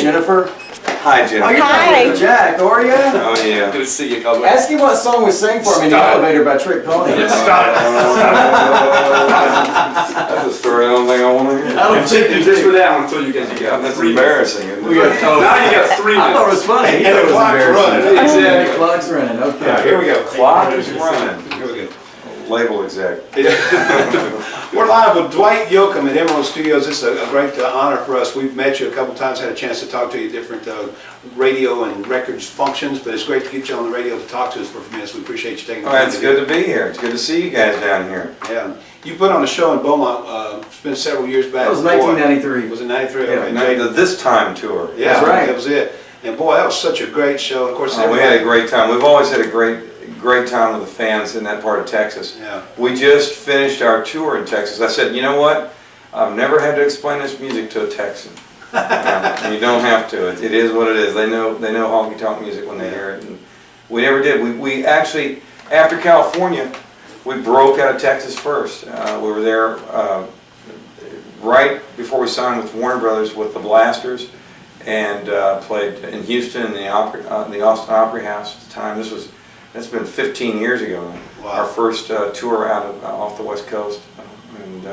Jennifer. Hi, Jennifer. Oh, you're Hi. Jack, how are you? Oh, yeah. Good to see you, Cowboy. Ask him what song we sang for him in the Stop. elevator by Trick Pony. Stop. That's a story I don't think I want to hear. I don't think you Just for do. that one, until you got That's 3 minutes. embarrassing, isn't We it? got told. Now you got 3 minutes. I thought it was funny. He And thought it the was clock's embarrassing. running. Exactly. The clock's running, okay. All right, here we go. Clock is running. Here we go. Label exec. We're live with Dwight Yoakam at Emerald Studios. This is a great honor for us. We've met you a couple times, had a chance to talk to you at different radio and records functions, but it's great to get you on the radio to talk to us for a few minutes. We appreciate you taking the All time. right, it's good to be here. It's good to see you guys down here. Yeah. You put on a show in Beaumont, it's been several years back. That was Boy, 1993. Was it 93? Yeah, Okay. Now, the This Time tour. Yeah, That's right. That was it. And boy, that was such a great show. Of course, We had a great time. We've always had a great time with the fans in that part of Texas. Yeah. We just finished our tour in Texas. I said, you know what? I've never had to explain this music to a Texan. And you don't have to. It is what it is. They know honky tonk music when they hear it. And we never did. We actually, after California, we broke out of Texas first. We were there right before we signed with Warner Brothers with the Blasters, and played in Houston in the Austin Opry House at the time. That's been 15 years ago. Wow. Our first tour off the West Coast, and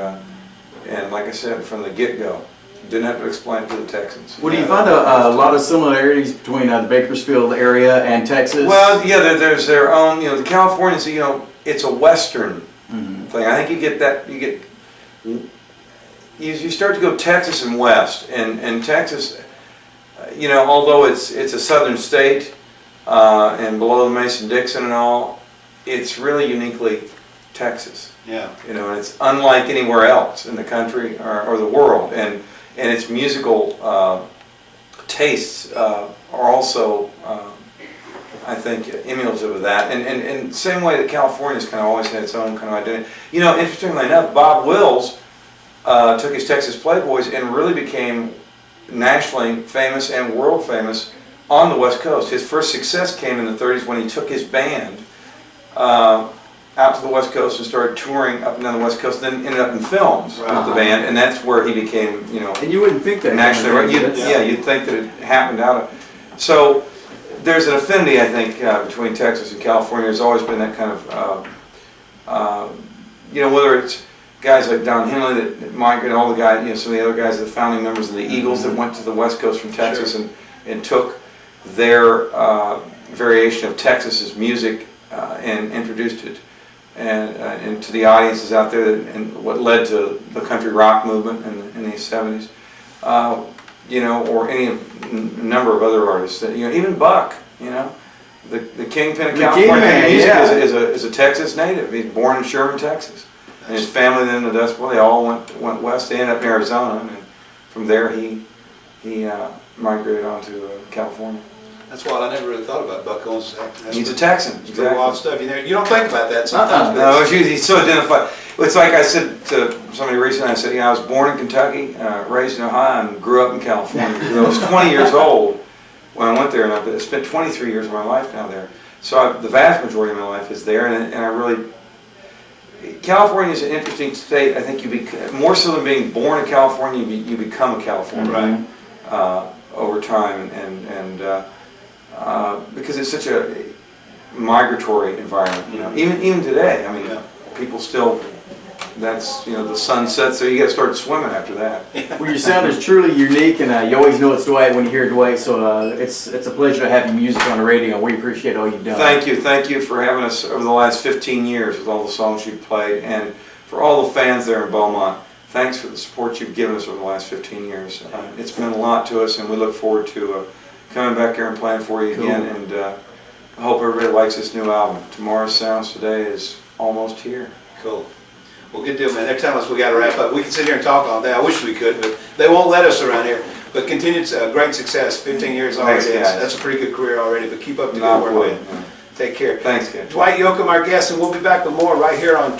like I said, from the get-go, didn't have to explain it to the Texans. Well, do you find a lot of similarities between the Bakersfield area and Texas? Well, yeah, there's their own. The Californians, it's a Western thing. I think you get that. You start to go Texas and West, and Texas, although it's a southern state. And below the Mason-Dixon and all, it's really uniquely Texas. Yeah. And it's unlike anywhere else in the country or the world. And its musical tastes are also, I think, emulative of that. And same way that California's kind of always had its own kind of identity. Interestingly enough, Bob Wills took his Texas Playboys and really became nationally famous and world famous on the West Coast. His first success came in the 30s when he took his band out to the West Coast and started touring up and down the West Coast, then ended up in films with the band, and that's where he became, And you wouldn't think that. nationally. You'd think that it happened out of. So there's an affinity, I think, between Texas and California. There's always been that kind of, whether it's guys like Don Henley that migrated, all the guys, some of the other guys, the founding members of the Eagles that went to the West Coast from Texas and took their variation of Texas's music and introduced it and to the audiences out there, and what led to the country rock movement in the 70s, or any number of other artists. That, even Buck, the kingpin of California music is a Texas native. He's born in Sherman, Texas, and his family then in the Dust Bowl, they all went west. They ended up in Arizona, and from there he migrated on to California. That's wild. I never really thought about Buck Owens. He's a Texan. It's pretty wild stuff. You don't think about that sometimes. No, he's so identified. It's like I said to somebody recently, I said, I was born in Kentucky, raised in Ohio, and grew up in California. I was 20 years old when I went there, and I've spent 23 years of my life now there. So the vast majority of my life is there, and I really... California is an interesting state. I think more so than being born in California, you become a Californian over time, and because it's such a migratory environment. Even today, people still. That's the sun sets there. You got to start swimming after that. Well, your sound is truly unique, and you always know it's Dwight when you hear Dwight. So it's a pleasure to have your music on the radio. We appreciate all you've done. Thank you for having us over the last 15 years with all the songs you've played, and for all the fans there in Beaumont. Thanks for the support you've given us over the last 15 years. It's meant a lot to us, and we look forward to coming back here and playing for you again. And I hope everybody likes this new album. Tomorrow's Sounds Today is almost here. Cool. Well, good deal, man. They're telling us we got to wrap up. We can sit here and talk all day. I wish we could, but they won't let us around here. But continued great success. 15 years already. Thanks, guys. That's a pretty good career already, but keep up the good work, man. Take care. Thanks, guys. Dwight Yoakam, our guest, and we'll be back with more right here on